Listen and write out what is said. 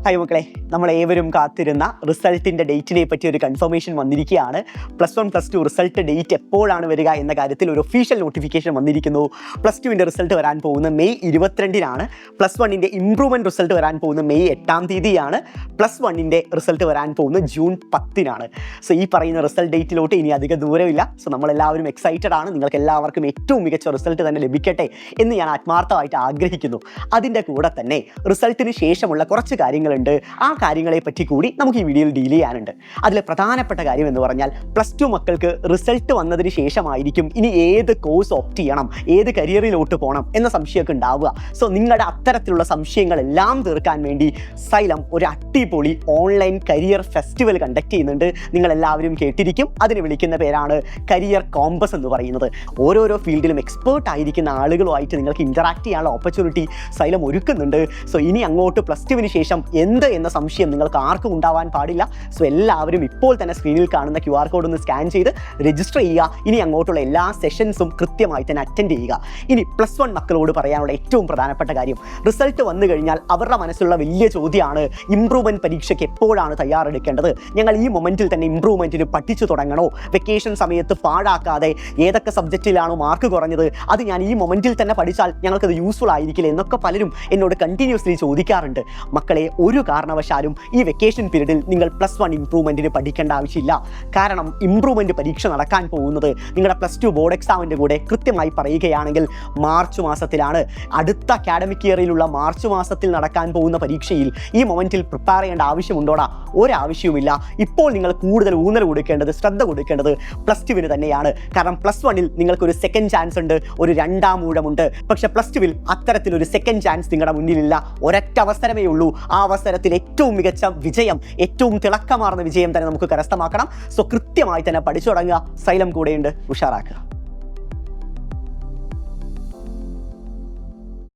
Hi മക്കളെ, നമ്മളേവരും കാത്തിരുന്ന റിസൾട്ടിൻ്റെ ഡേറ്റിനെ പറ്റി ഒരു കൺഫർമേഷൻ വന്നിരിക്കുകയാണ്. +1 +2 റിസൾട്ട് ഡേറ്റ് എപ്പോഴാണ് വരിക എന്ന കാര്യത്തിൽ ഒരു ഒഫീഷ്യൽ നോട്ടിഫിക്കേഷൻ വന്നിരിക്കുന്നു. +2ൻ്റെ റിസൾട്ട് വരാൻ പോകുന്ന മെയ് 22-നാണ്. +1ൻ്റെ ഇംപ്രൂവ്മെൻറ്റ് റിസൾട്ട് വരാൻ പോകുന്ന മെയ് 8-ാം തീയതിയാണ്. +1ൻ്റെ റിസൾട്ട് വരാൻ പോകുന്നത് ജൂൺ 10-നാണ്. സോ ഈ പറയുന്ന റിസൾട്ട് ഡേറ്റിലോട്ട് ഇനി അധികം ദൂരമില്ല. സോ നമ്മളെല്ലാവരും എക്സൈറ്റഡ് ആണ്. നിങ്ങൾക്ക് എല്ലാവർക്കും ഏറ്റവും മികച്ച റിസൾട്ട് തന്നെ ലഭിക്കട്ടെ എന്ന് ഞാൻ ആത്മാർത്ഥമായിട്ട് ആഗ്രഹിക്കുന്നു. അതിൻ്റെ കൂടെ തന്നെ റിസൾട്ടിന് ശേഷമുള്ള കുറച്ച് കാര്യങ്ങളുണ്ട്. ആ കാര്യങ്ങളെ പറ്റി കൂടി നമുക്ക് ഈ വീഡിയോയിൽ ഡീൽ ചെയ്യാനുണ്ട്. അതിലെ പ്രധാനപ്പെട്ട കാര്യം എന്ന് പറഞ്ഞാൽ +2 മക്കൾക്ക് റിസൾട്ട് വന്നതിന് ശേഷമായിരിക്കും ഇനി ഏത് കോഴ്സ് ഓപ്റ്റ് ചെയ്യണം, ഏത് കരിയറിലോട്ട് പോകണം എന്ന സംശയമൊക്കെ ഉണ്ടാവുക. സോ നിങ്ങളുടെ അത്തരത്തിലുള്ള സംശയങ്ങളെല്ലാം തീർക്കാൻ വേണ്ടി സൈലം ഒരു അടിപൊളി ഓൺലൈൻ കരിയർ ഫെസ്റ്റിവൽ കണ്ടക്ട് ചെയ്യുന്നുണ്ട്. നിങ്ങളെല്ലാവരും കേട്ടിരിക്കും. അതിന് വിളിക്കുന്ന പേരാണ് കരിയർ കോമ്പസ് എന്ന് പറയുന്നത്. ഓരോരോ ഫീൽഡിലും എക്സ്പേർട്ട് ആയിരിക്കുന്ന ആളുകളുമായിട്ട് നിങ്ങൾക്ക് ഇൻറ്ററാക്ട് ചെയ്യാനുള്ള ഓപ്പർച്യൂണിറ്റി സൈലം ഒരുക്കുന്നുണ്ട്. സോ ഇനി അങ്ങോട്ട് +2-ന് ശേഷം എന്ത് എന്ന സംശയം നിങ്ങൾക്ക് ആർക്കും ഉണ്ടാവാൻ പാടില്ല. സോ എല്ലാവരും ഇപ്പോൾ തന്നെ സ്ക്രീനിൽ കാണുന്ന QR കോഡ് ഒന്ന് സ്കാൻ ചെയ്ത് രജിസ്റ്റർ ചെയ്യുക. ഇനി അങ്ങോട്ടുള്ള എല്ലാ സെഷൻസും കൃത്യമായി തന്നെ അറ്റൻഡ് ചെയ്യുക. ഇനി +1 മക്കളോട് പറയാനുള്ള ഏറ്റവും പ്രധാനപ്പെട്ട കാര്യം, റിസൾട്ട് വന്നു കഴിഞ്ഞാൽ അവരുടെ മനസ്സിലുള്ള വലിയ ചോദ്യമാണ് ഇംപ്രൂവ്മെൻറ്റ് പരീക്ഷയ്ക്ക് എപ്പോഴാണ് തയ്യാറെടുക്കേണ്ടത്. ഞങ്ങൾ ഈ മൊമെൻറ്റിൽ തന്നെ ഇംപ്രൂവ്മെൻറ്റിന് പഠിച്ചു തുടങ്ങണോ? വെക്കേഷൻ സമയത്ത് പാഴാക്കാതെ ഏതൊക്കെ സബ്ജക്റ്റിലാണോ മാർക്ക് കുറഞ്ഞത് അത് ഞാൻ ഈ മൊമെൻറ്റിൽ തന്നെ പഠിച്ചാൽ ഞങ്ങൾക്കത് യൂസ്ഫുൾ ആയിരിക്കില്ല എന്നൊക്കെ പലരും എന്നോട് കണ്ടിന്യൂസ്ലി ചോദിക്കാറുണ്ട്. മക്കളെ, ഒരു കാരണവശാലും ഈ വെക്കേഷൻ പീരീഡിൽ നിങ്ങൾ +1 ഇംപ്രൂവ്മെൻറ്റിന് പഠിക്കേണ്ട ആവശ്യമില്ല. കാരണം ഇംപ്രൂവ്മെൻറ്റ് പരീക്ഷ നടക്കാൻ പോകുന്നത് നിങ്ങളുടെ +2 ബോർഡ് എക്സാമിൻ്റെ കൂടെ കൃത്യമായി പറയുകയാണെങ്കിൽ മാർച്ച് മാസത്തിലാണ്. അടുത്ത അക്കാഡമിക് ഇയറിലുള്ള മാർച്ച് മാസത്തിൽ നടക്കാൻ പോകുന്ന പരീക്ഷയിൽ ഈ മൊമെൻറ്റിൽ പ്രിപ്പയർ ചെയ്യേണ്ട ആവശ്യമുണ്ടോടാ? ഒരാവശ്യവുമില്ല. ഇപ്പോൾ നിങ്ങൾ കൂടുതൽ ഊന്നൽ കൊടുക്കേണ്ടത്, ശ്രദ്ധ കൊടുക്കേണ്ടത് +2-ന് തന്നെയാണ്. കാരണം +1-ൽ നിങ്ങൾക്കൊരു സെക്കൻഡ് ചാൻസ് ഉണ്ട്, ഒരു രണ്ടാം ഊഴമുണ്ട്. പക്ഷേ +2-ൽ അത്തരത്തിലൊരു സെക്കൻഡ് ചാൻസ് നിങ്ങളുടെ മുന്നിലില്ല. ഒരൊറ്റ അവസരമേ ഉള്ളൂ. ആ അവസരത്തിൽ ഏറ്റവും മികച്ച വിജയം, ഏറ്റവും തിളക്കമാർന്ന വിജയം തന്നെ നമുക്ക് കരസ്ഥമാക്കണം. സോ കൃത്യമായി തന്നെ പഠിച്ചു തുടങ്ങുക. സൈലം കൂടെയുണ്ട്. ഉഷാറാക്കുക.